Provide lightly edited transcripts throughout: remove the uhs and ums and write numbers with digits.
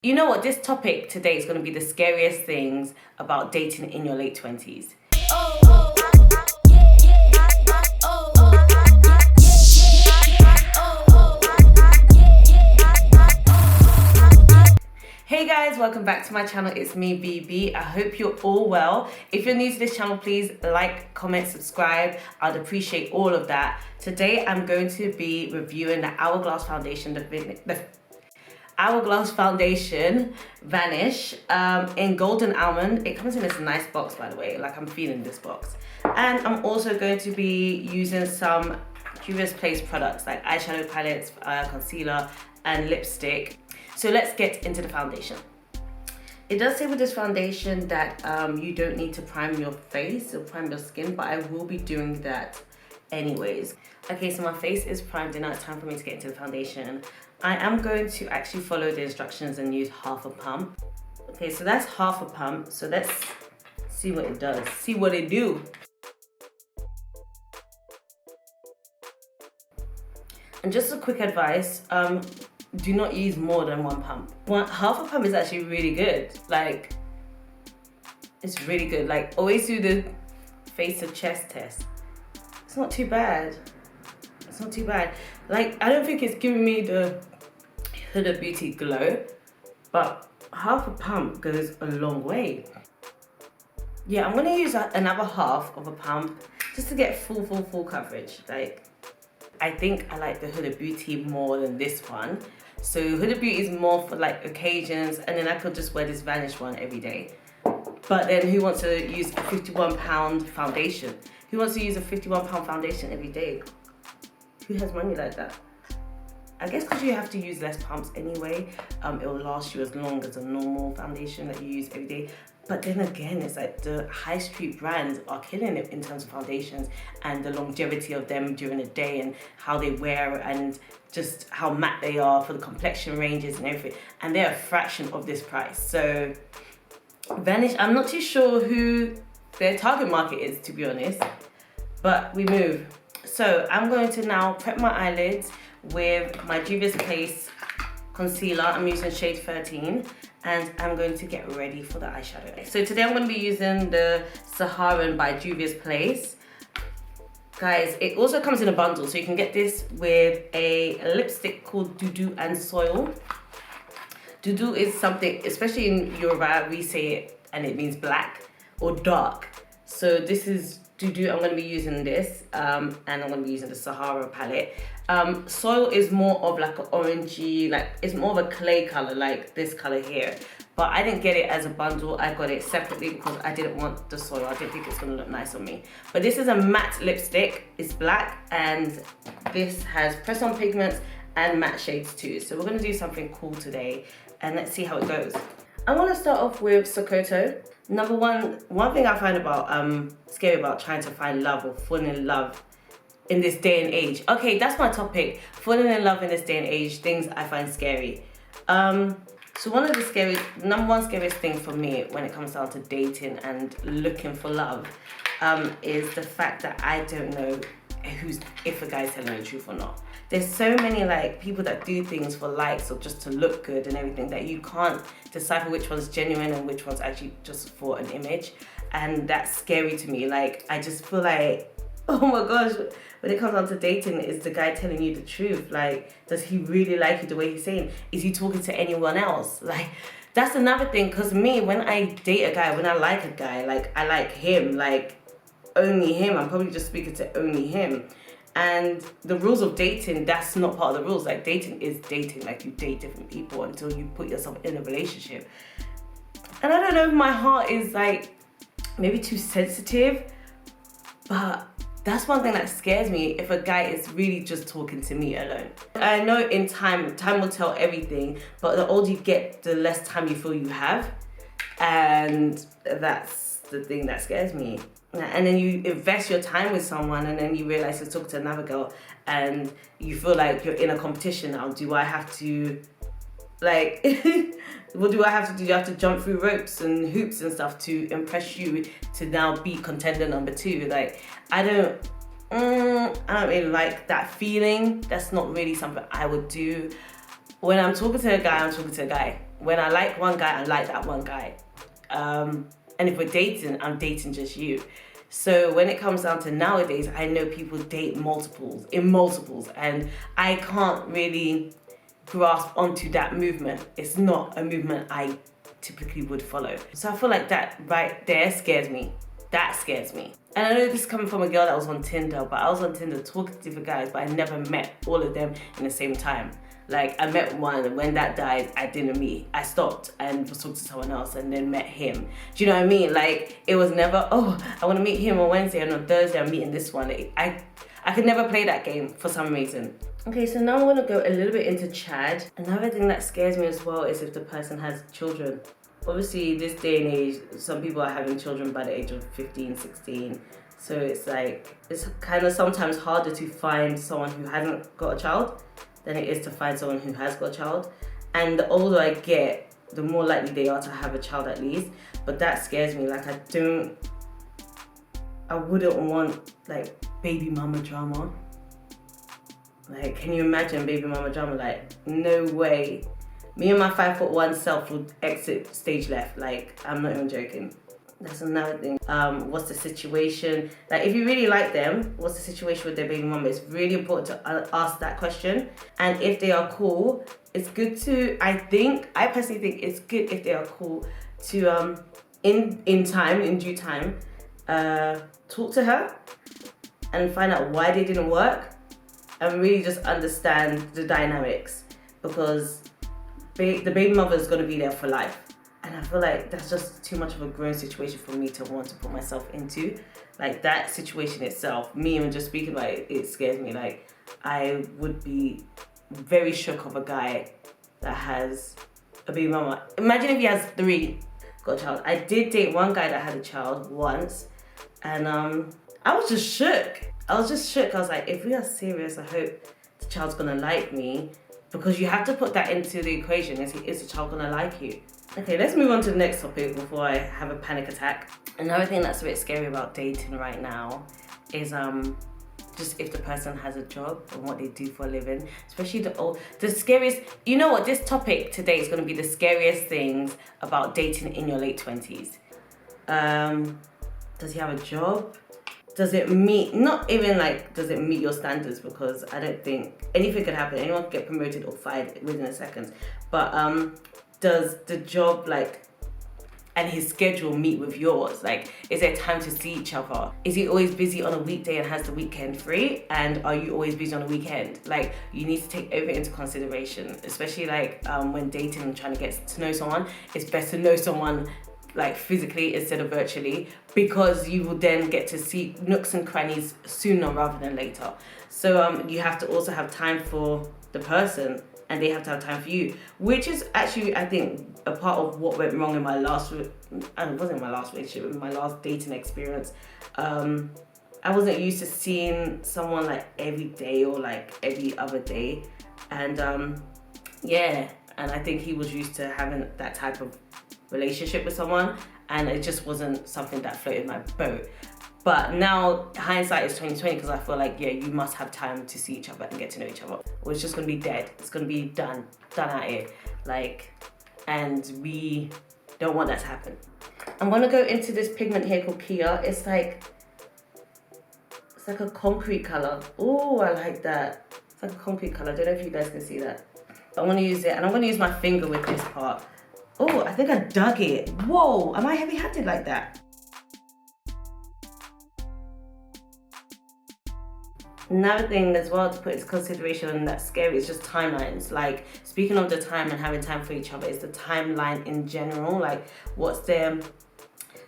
You know what? This topic today is going to be the scariest things about dating in your late 20s. Hey guys, welcome back to my channel. It's me, BB. I hope you're all well. If you're new to this channel, please like, comment, subscribe. I'd appreciate all of that. Today, I'm going to be reviewing the Hourglass foundation, the Hourglass foundation Vanish in golden almond. It comes in this nice box, by the way. Like, I'm feeling this box. And I'm also going to be using some 20'S Place products like eyeshadow palettes, concealer, and lipstick. So let's get into the foundation. It does say with this foundation that you don't need to prime your face or prime your skin, but I will be doing that anyways. Okay, so my face is primed and now it's time for me to get into the foundation. I am going to actually follow the instructions and use half a pump. Okay, so that's half a pump. So let's see what it does, see what it do. And just a quick advice, do not use more than one pump. Half a pump is actually really good. Like, it's really good. Like, always do the face to chest test. It's not too bad. It's not too bad. Like, I don't think it's giving me the Huda Beauty glow, but half a pump goes a long way. Yeah, I'm gonna use another half of a pump just to get full coverage. Like, I think I like the Huda Beauty more than this one. So Huda Beauty is more for like occasions, and then I could just wear this Vanish one every day. But then who wants to use a £51 foundation? Who wants to use a £51 foundation every day? Who has money like that? I guess because you have to use less pumps anyway, it will last you as long as a normal foundation that you use every day. But then again, it's like the high street brands are killing it in terms of foundations and the longevity of them during the day and how they wear and just how matte they are for the complexion ranges and everything. And they're a fraction of this price. So Vanish, I'm not too sure who their target market is, to be honest, but we move. So I'm going to now prep my eyelids with my 20'S Place concealer. I'm using shade 13. And I'm going to get ready for the eyeshadow. So today I'm going to be using the Saharan by 20'S Place. Guys, it also comes in a bundle, so you can get this with a lipstick called Dudu and Soil. Dudu is something, especially in Yoruba, we say it and it means black or dark. So this is Dudu. I'm going to be using this and I'm going to be using the Sahara palette. Soil is more of like an orangey, like it's more of a clay color, like this color here. But I didn't get it as a bundle. I got it separately because I didn't want the soil. I didn't think it's going to look nice on me. But this is a matte lipstick. It's black and this has press-on pigments and matte shades too. So we're going to do something cool today and let's see how it goes. I want to start off with Sokoto. Number one thing I find about scary about trying to find love or falling in love in this day and age. Okay, that's my topic. Falling in love in this day and age, things I find scary. So one of the number one scariest thing for me when it comes down to dating and looking for love is the fact that I don't know if a guy's telling the truth or not. There's so many like people that do things for likes or just to look good and everything that you can't decipher which one's genuine and which one's actually just for an image. And that's scary to me. Like, I just feel like, oh my gosh, when it comes down to dating, is the guy telling you the truth? Like, does he really like you the way he's saying? Is he talking to anyone else? Like, that's another thing, because me, when I date a guy, when I like a guy, like, I like him, like, only him. I'm probably just speaking to only him. And the rules of dating, that's not part of the rules. Like, dating is dating. Like, you date different people until you put yourself in a relationship. And I don't know if my heart is, like, maybe too sensitive, but that's one thing that scares me, if a guy is really just talking to me alone. I know in time will tell everything, but the older you get, the less time you feel you have. And that's the thing that scares me. And then you invest your time with someone and then you realize you're talking to another girl and you feel like you're in a competition now. Do I have to, like, what do I have to do? Do I have to jump through ropes and hoops and stuff to impress you to now be contender number 2? Like, I don't really like that feeling. That's not really something I would do. When I'm talking to a guy, I'm talking to a guy. when I like one guy, I like that one guy. And if we're dating, I'm dating just you. So when it comes down to nowadays, I know people date multiples, and I can't really grasp onto that movement. It's not a movement I typically would follow. So I feel like that right there scares me. That scares me. And I know this is coming from a girl that was on Tinder, but I was on Tinder talking to different guys, but I never met all of them in the same time. Like, I met one, and when that died, I didn't meet. I stopped and was talking to someone else and then met him. Do you know what I mean? Like, it was never, oh, I want to meet him on Wednesday, and on Thursday I'm meeting this one. I could never play that game for some reason. Okay, so now I want to go a little bit into Chad. Another thing that scares me as well is if the person has children. Obviously, this day and age, some people are having children by the age of 15, 16. So it's like, it's kind of sometimes harder to find someone who hasn't got a child than it is to find someone who has got a child. And the older I get, the more likely they are to have a child at least. But that scares me. Like, I wouldn't want like baby mama drama. Like, can you imagine baby mama drama? Like, no way. Me and my 5'1" self would exit stage left. Like, I'm not even joking. That's another thing. What's the situation? Like, if you really like them, what's the situation with their baby mama? It's really important to ask that question. And if they are cool, it's good to, I personally think it's good if they are cool to, in due time, talk to her and find out why they didn't work and really just understand the dynamics, because the baby mother is going to be there for life. And I feel like that's just too much of a grown situation for me to want to put myself into. Like, that situation itself, me even just speaking about it, it scares me. Like, I would be very shook of a guy that has a baby mama. Imagine if he has 3, got a child. I did date one guy that had a child once, and I was just shook. I was like, if we are serious, I hope the child's gonna like me, because you have to put that into the equation. Is the child gonna like you? Okay, let's move on to the next topic before I have a panic attack. Another thing that's a bit scary about dating right now is just if the person has a job and what they do for a living. Especially the scariest, you know what, this topic today is going to be the scariest things about dating in your late 20s. Does he have a job? Does it meet, not even like, does it meet your standards? Because I don't think anything could happen. Anyone could get promoted or fired within a second. But does the job, like, and his schedule meet with yours? Like, is there time to see each other? Is he always busy on a weekday and has the weekend free? And are you always busy on a weekend? Like, you need to take everything into consideration, especially like when dating and trying to get to know someone. It's best to know someone like physically instead of virtually, because you will then get to see nooks and crannies sooner rather than later. So you have to also have time for the person, and they have to have time for you, which is actually, I think, a part of what went wrong in my last, and it wasn't my last relationship, in my last dating experience. I wasn't used to seeing someone like every day or like every other day. And yeah, and I think he was used to having that type of relationship with someone, and it just wasn't something that floated my boat. But now hindsight is 2020, because I feel like, yeah, you must have time to see each other and get to know each other, or it's just gonna be dead. It's gonna be done at it. Like, and we don't want that to happen. I'm gonna go into this pigment here called Kia. It's like a concrete color. Oh, I like that. It's like a concrete color. I don't know if you guys can see that. But I'm gonna use it, and I'm gonna use my finger with this part. Oh, I think I dug it. Whoa, am I heavy-handed like that? Another thing as well to put into consideration that's scary is just timelines. Like, speaking of the time and having time for each other, is the timeline in general. Like, what's their,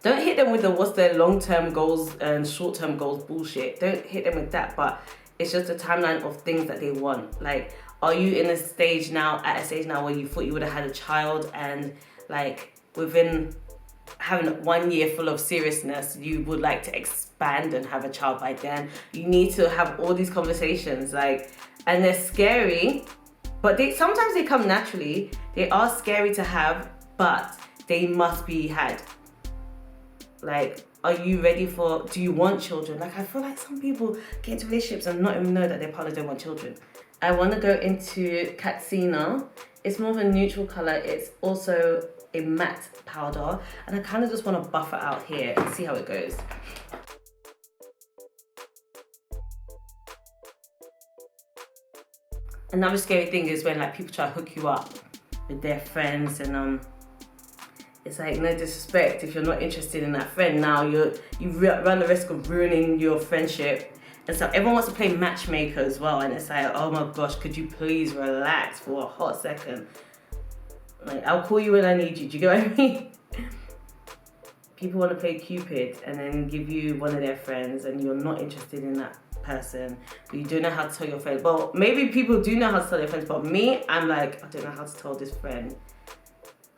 don't hit them with the what's their long-term goals and short-term goals bullshit. Don't hit them with that, but it's just a timeline of things that they want. Like, are you in a stage now, where you thought you would have had a child, and like within having 1 year full of seriousness, you would like to expand and have a child by then? You need to have all these conversations, like, and they're scary, but sometimes they come naturally. They are scary to have, but they must be had. Like, are you ready do you want children? Like, I feel like some people get into relationships and not even know that their partners don't want children. I want to go into Katsina. It's more of a neutral color. It's also a matte powder, and I kind of just want to buff it out here and see how it goes. Another scary thing is when like people try to hook you up with their friends, and it's like, no disrespect, if you're not interested in that friend, now you run the risk of ruining your friendship. And so everyone wants to play matchmaker as well, and it's like, oh my gosh, could you please relax for a hot second? Like, I'll call you when I need you. Do you get what I mean? People want to play Cupid and then give you one of their friends, and you're not interested in that person, but you don't know how to tell your friend. Well, maybe people do know how to tell their friends, but me, I'm like, I don't know how to tell this friend.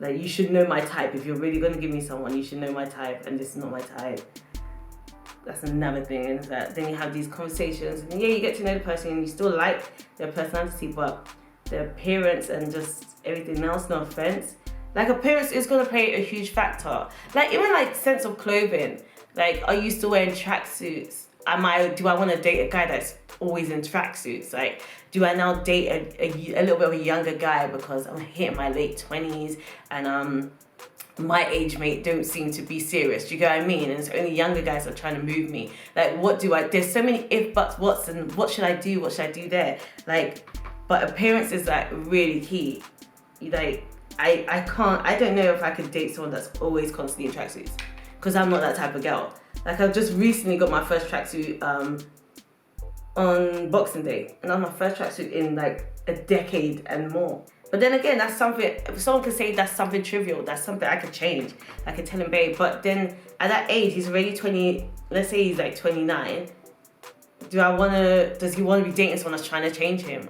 Like, you should know my type. If you're really going to give me someone, you should know my type, and this is not my type. That's another thing, and that then you have these conversations, and yeah, you get to know the person, and you still like their personality, but their appearance and just everything else, no offense. Like, appearance is going to play a huge factor. Like, even like sense of clothing. Like, are you still wearing tracksuits? Do I want to date a guy that's always in tracksuits? Like, do I now date a little bit of a younger guy because I'm hitting my late 20s and my age mate don't seem to be serious? Do you get what I mean? And it's only younger guys that are trying to move me. Like, there's so many if, buts, whats, and what should I do? What should I do there? Like, but appearance is like really key. Like, I don't know if I could date someone that's always constantly in tracksuits, because I'm not that type of girl. Like, I've just recently got my first tracksuit on Boxing Day, and that was my first tracksuit in like a decade and more. But then again, that's something, someone could say that's something trivial, that's something I could change. I could tell him, babe, but then at that age, he's already 20, let's say he's like 29. Does he want to be dating someone that's trying to change him?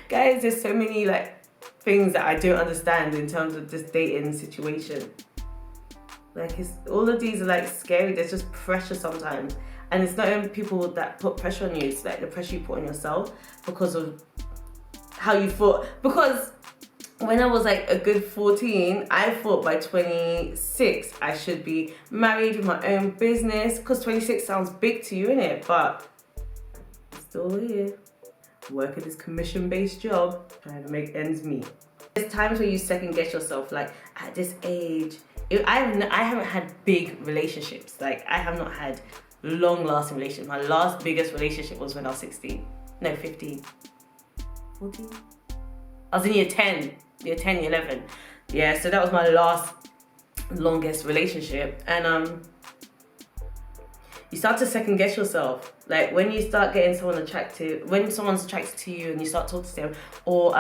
Guys, there's so many like things that I don't understand in terms of this dating situation. Like, all of these are like scary. There's just pressure sometimes. And it's not even people that put pressure on you, it's like the pressure you put on yourself because of how you thought. Because when I was like a good 14, I thought by 26 I should be married with my own business, because 26 sounds big to you, innit? But I'm still here, working this commission-based job, trying to make ends meet. There's times where you second guess yourself, like, at this age, I haven't had big relationships. Like, I have not had long-lasting relationships. My last biggest relationship was when I was 16. No, 15. 14? I was in year 10, year 11. Yeah, so that was my last longest relationship. And you start to second guess yourself. Like, when you start getting someone attractive, when someone's attracted to you and you start talking to them, or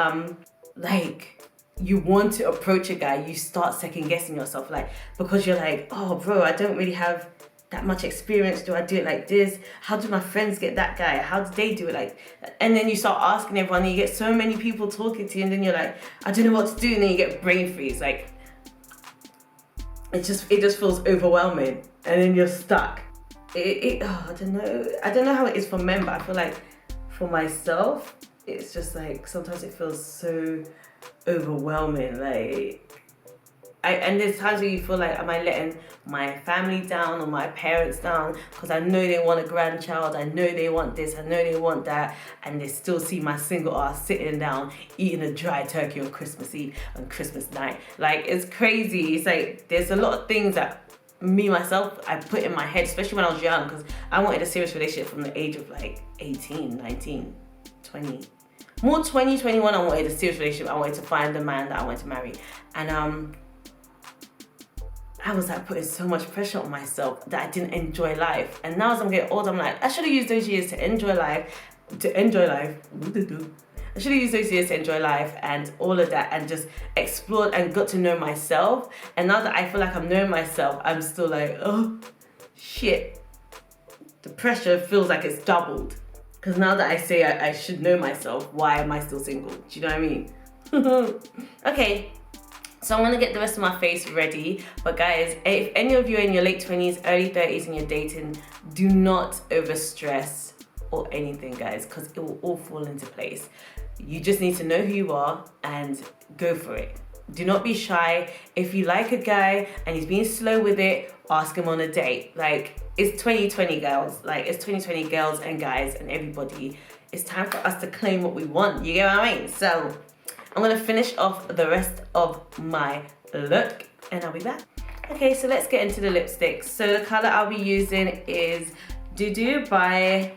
like, you want to approach a guy, you start second guessing yourself, like, because you're like, oh bro, I don't really have that much experience. Do I do it like this? How do my friends get that guy? How do they do it? Like, and then you start asking everyone, and you get so many people talking to you, and then you're like, I don't know what to do, and then you get brain freeze. Like, it just feels overwhelming, and then you're stuck. I don't know how it is for men, but I feel like for myself, it's just like sometimes it feels so overwhelming. Like, and there's times where you feel like, am I letting my family down or my parents down? Because I know they want a grandchild, I know they want this, I know they want that, and they still see my single ass sitting down eating a dry turkey on Christmas Eve and Christmas night. Like, it's crazy. It's like, there's a lot of things that myself, I put in my head, especially when I was young, because I wanted a serious relationship from the age of like 18, 19, 20. More 20, 21, I wanted a serious relationship. I wanted to find the man that I wanted to marry. And I was like putting so much pressure on myself that I didn't enjoy life. And now as I'm getting older, I'm like, I should have used those years to enjoy life. I should have used those years to enjoy life and all of that, and just explored and got to know myself. And now that I feel like I'm knowing myself, I'm still like, oh, shit. The pressure feels like it's doubled. Because now that I say I should know myself, why am I still single? Do you know what I mean? Okay. So I want to get the rest of my face ready. But guys, if any of you are in your late 20s, early 30s and you're dating, do not overstress or anything, guys, because it will all fall into place. You just need to know who you are and go for it. Do not be shy. If you like a guy and he's being slow with it, ask him on a date. Like, it's 2020, girls. Like, it's 2020, girls and guys and everybody. it's time for us to claim what we want. You get what I mean? So I'm gonna finish off the rest of my look and I'll be back. Okay, so let's get into the lipsticks. So the color I'll be using is Doo Doo by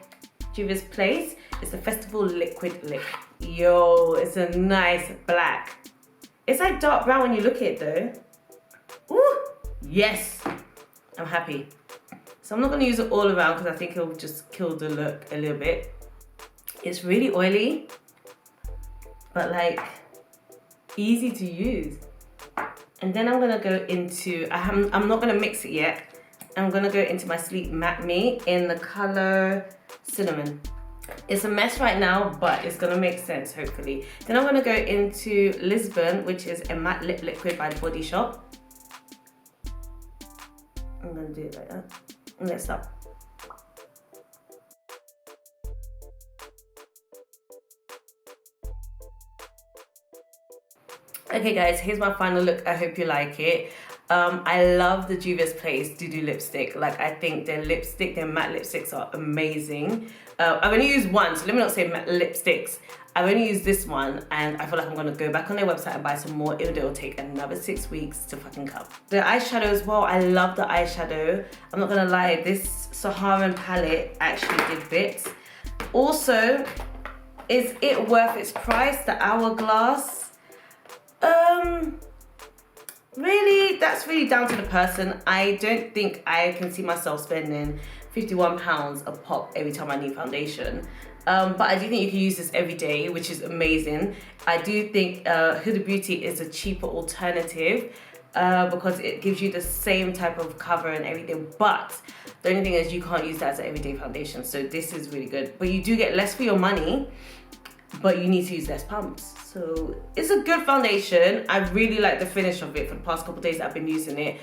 20'S Place. It's the Festival Liquid Lip. Yo, it's a nice black. It's like dark brown when you look at it though. Ooh, yes, I'm happy. So I'm not gonna use it all around because I think it'll just kill the look a little bit. It's really oily, but like easy to use. And then I'm gonna go into, I'm not gonna mix it yet. I'm gonna go into my Sleep Matte Me in the color Cinnamon. It's a mess right now, but it's gonna make sense, hopefully. Then I'm gonna go into Lisbon, which is a matte lip liquid by The Body Shop. I'm gonna do it like that. And let's stop. Okay guys, here's my final look. I hope you like it. I love the 20'S Place Doo Doo lipstick. Like, I think their matte lipsticks are amazing. I've only used one, so let me not say matte lipsticks. I've only used this one, and I feel like I'm gonna go back on their website and buy some more. It'll take another 6 weeks to fucking come. The eyeshadow as well, I love the eyeshadow. I'm not gonna lie, this Saharan palette actually did bits. Also, is it worth its price, the Hourglass? Really, that's really down to the person. I don't think I can see myself spending £51 a pop every time I need foundation. But I do think you can use this every day, which is amazing. I do think Huda Beauty is a cheaper alternative because it gives you the same type of cover and everything. But the only thing is you can't use that as an everyday foundation. So this is really good. But you do get less for your money, but you need to use less pumps. So it's a good foundation. I really like the finish of it. For the past couple of days I've been using it.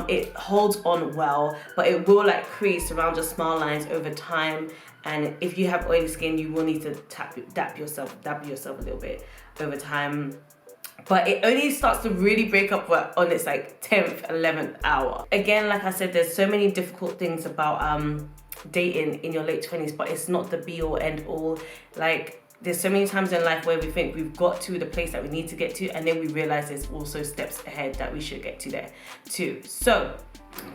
It holds on well, but it will like crease around your smile lines over time. And if you have oily skin, you will need to dab yourself a little bit over time. But it only starts to really break up on its like 10th, 11th hour. Again, like I said, there's so many difficult things about dating in your late 20s, but it's not the be all end all. Like, there's so many times in life where we think we've got to the place that we need to get to, and then we realize there's also steps ahead that we should get to there too. So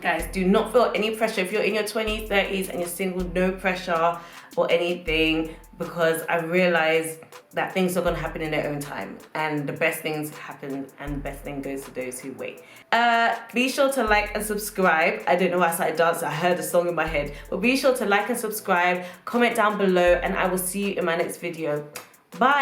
guys, do not feel any pressure. If you're in your 20s, 30s and you're single, no pressure or anything, because I realize that things are gonna happen in their own time, and the best things happen, and the best thing goes to those who wait. Be sure to like and subscribe. I don't know why I started dancing, I heard a song in my head, but be sure to like and subscribe, comment down below, and I will see you in my next video. Bye.